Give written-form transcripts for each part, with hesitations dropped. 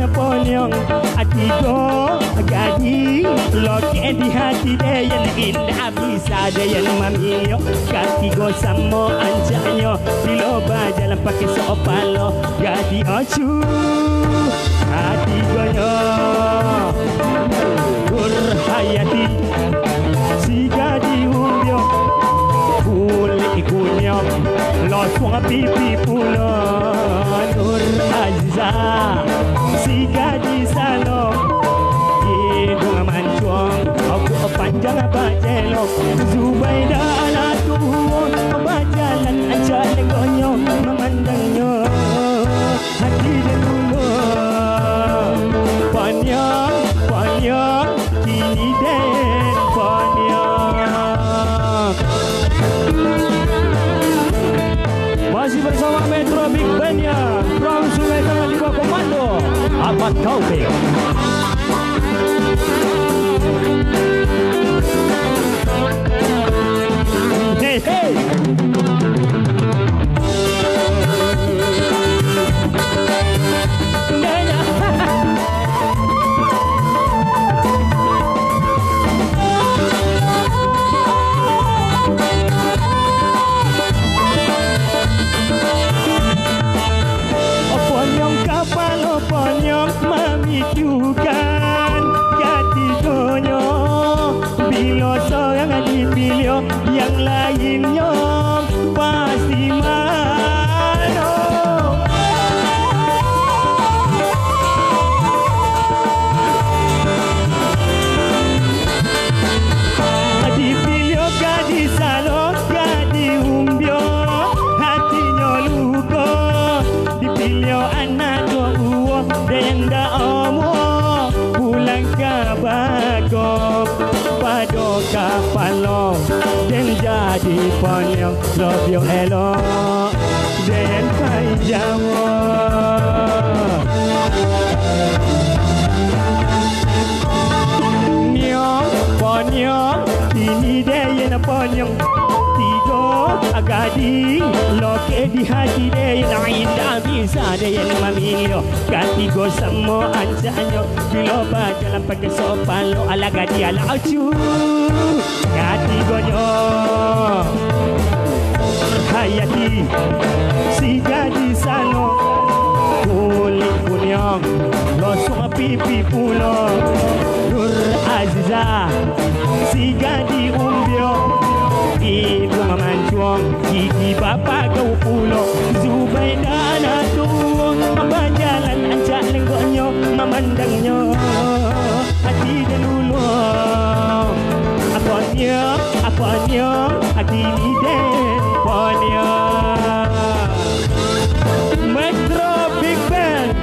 yang ponyong atigo gadi loke di hati dia yang indah bisa dia yang mamio katigo samo anjanyo biloba jalan pakai sopalo gadi ocu atigonyo hayati si gadi umbyo kulit kunyom los pipi pulo Nur Aziza si gadi salo hidung mancuang aku panjang bajelok Zubaida anak tuon bajalan aja lengonyo memandangnya hati dulu panyang panyang kini den panyang. Masih bersama Metro Big Band-nya from Sungai Tengah di bawah komando Ahmad Taufik. Hey hey. Yang lainnya pasti mano dipilih gadi salo gadi umbio hatinya luka dipilih anak tua yang dah omong pulang ke bagok pada kapalo dan jadi ponyong love you elok dan panjawa nyong ponyong ini dia yang ponyong tiga agadi loke di hati dia yang indah bisa dia yang mamilo katigo semua anjanyo bila jalan pakai sopalo ala gadi ala acu katigonyo hayati si gadi salo kulit kunyong losong pipi pulo Nur Aziza si gadi umbio ibu mamancuang gigi bapak kau pulo Zubaida anak tuang berjalan ancak lengkoknya memandangnya hati dan lulu apanya hati ni den apanya Metro Big Band.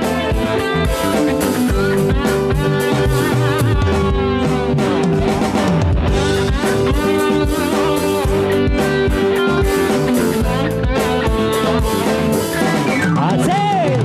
Asik.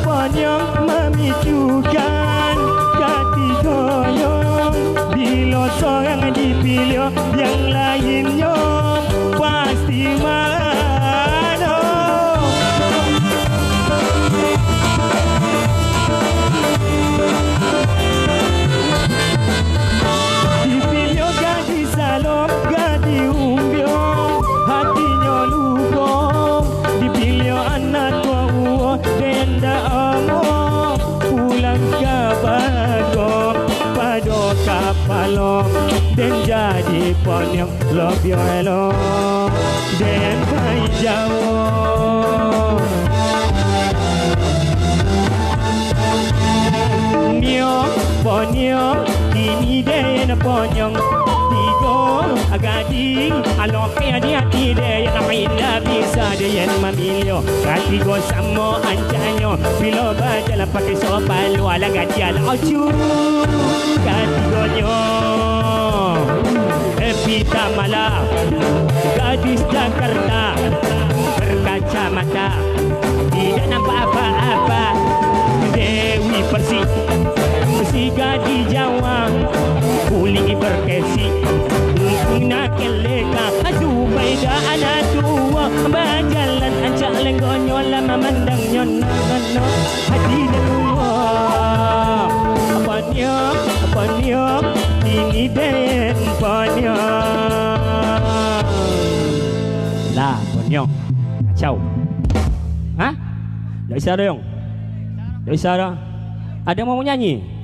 Ponyong memicukan katigoyong bila seorang dipilih yang lainnya pasti mano dipilih gadi salom gadi umbio hatinya luka dipilih anak tua denda pulang ke bagong pada kapalong dan jadi ponyong love you hello dan jauh nyong ponyong kini den ponyong tiga agadi aloknya di hati dia yang indah bisa dia yang memilih katigo samo anjanyo bila berjalan pakai sopalo ala gadi ala ocu katigonyo Pita Mala gadis Jakarta berkacamata tiga di Jawa kuli berkesi nak keleka Zubaida anak tua berjalan ancak lenggonyo lama mandang nyon hati dua apa niok ini den panyok lah panyok kacau ha? Tak bisa dah yang tak bisa dah ada mau nyanyi